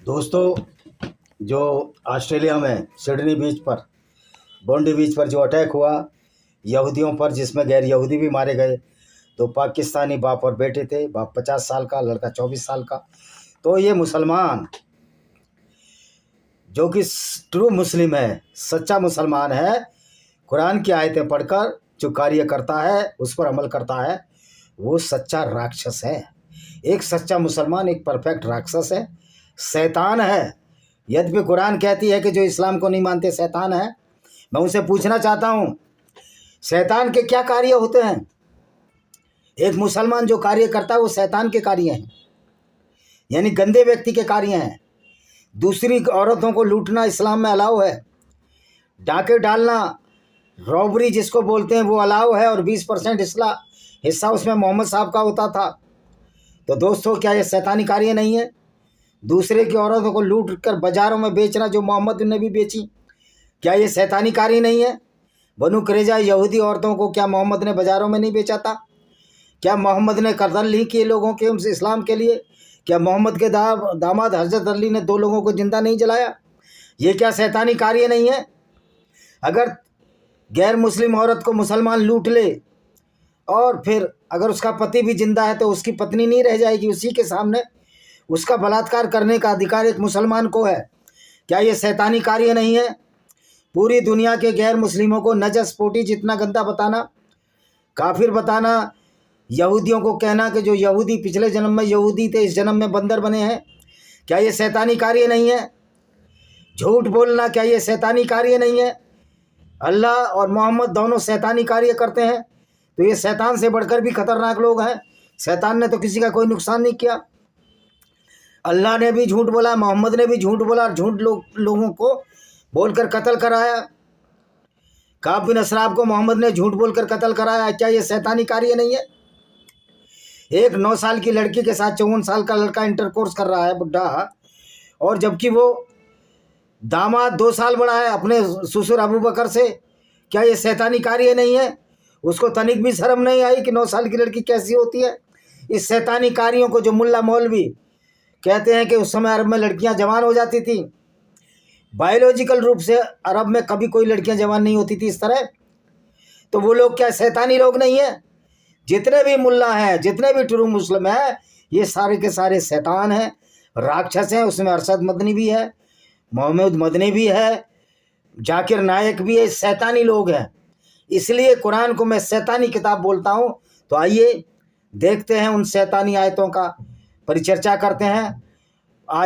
दोस्तों, जो ऑस्ट्रेलिया में सिडनी बीच पर, बोंडी बीच पर जो अटैक हुआ यहूदियों पर, जिसमें गैर यहूदी भी मारे गए, तो पाकिस्तानी बाप और बेटे थे। बाप 50 साल का, लड़का 24 साल का। तो ये मुसलमान जो कि ट्रू मुस्लिम है, सच्चा मुसलमान है, कुरान की आयतें पढ़कर जो कार्य करता है, उस पर अमल करता है, वो सच्चा राक्षस है। एक सच्चा मुसलमान एक परफेक्ट राक्षस है, शैतान है। यद्यपि कुरान कहती है कि जो इस्लाम को नहीं मानते शैतान है। मैं उनसे पूछना चाहता हूँ, शैतान के क्या कार्य होते हैं? एक मुसलमान जो कार्य करता है वो शैतान के कार्य हैं, यानी गंदे व्यक्ति के कार्य हैं। दूसरी औरतों को लूटना इस्लाम में अलाउ है। डाके डालना, रॉबरी जिसको बोलते हैं, वो अलाउ है। और 20% हिस्सा उसमें मोहम्मद साहब का होता था। तो दोस्तों, क्या ये शैतानी कार्य नहीं है? दूसरे की औरतों को लूट कर बाज़ारों में बेचना, जो मोहम्मद ने भी बेची, क्या ये शैतानी कार्य नहीं है? बनु कुरैज़ा यहूदी औरतों को क्या मोहम्मद ने बाज़ारों में नहीं बेचा था? क्या मोहम्मद ने कत्ल नहीं किए लोगों के उनसे इस्लाम के लिए? क्या मोहम्मद के दामाद हज़रत अली ने 2 लोगों को जिंदा नहीं जलाया? ये क्या शैतानी कार्य नहीं है? अगर गैर मुस्लिम औरत को मुसलमान लूट ले और फिर अगर उसका पति भी जिंदा है तो उसकी पत्नी नहीं रह जाएगी, उसी के सामने उसका बलात्कार करने का अधिकार एक मुसलमान को है। क्या ये शैतानी कार्य नहीं है? पूरी दुनिया के गैर मुस्लिमों को नजस पोटी जितना गंदा बताना, काफिर बताना, यहूदियों को कहना कि जो यहूदी पिछले जन्म में यहूदी थे, इस जन्म में बंदर बने हैं, क्या ये शैतानी कार्य नहीं है? झूठ बोलना, क्या ये शैतानी कार्य नहीं है? अल्लाह और मोहम्मद दोनों शैतानी कार्य करते हैं, तो ये शैतान से बढ़कर भी खतरनाक लोग हैं। शैतान ने तो किसी का कोई नुकसान नहीं किया। अल्लाह ने भी झूठ बोला, मोहम्मद ने भी झूठ बोला, और झूठ लोगों को बोलकर कत्ल कराया। काब बिन असराब को मोहम्मद ने झूठ बोलकर कत्ल कराया। क्या ये शैतानी कार्य नहीं है? एक 9 साल की लड़की के साथ 54 साल का लड़का इंटरकोर्स कर रहा है, बुढ़ा, और जबकि वो दामाद 2 साल बड़ा है अपने ससुर अबू बकर से। क्या ये शैतानी कार्य नहीं है? उसको तनिक भी शर्म नहीं आई कि 9 साल की लड़की कैसी होती है? इस शैतानी कार्यों को जो मुल्ला मौलवी कहते हैं कि उस समय अरब में लड़कियां जवान हो जाती थी, बायोलॉजिकल रूप से अरब में कभी कोई लड़कियां जवान नहीं होती थी इस तरह, तो वो लोग क्या शैतानी लोग नहीं है? जितने भी मुल्ला हैं, जितने भी ट्रू मुस्लिम हैं, ये सारे के सारे शैतान हैं, राक्षस हैं। उसमें अरशद मदनी भी है, मोहम्मद मदनी भी है, जाकिर नायक भी है, शैतानी लोग हैं। इसलिए कुरान को मैं शैतानी किताब बोलता हूँ। तो आइए देखते हैं उन शैतानी आयतों का परिचर्चा करते हैं। आज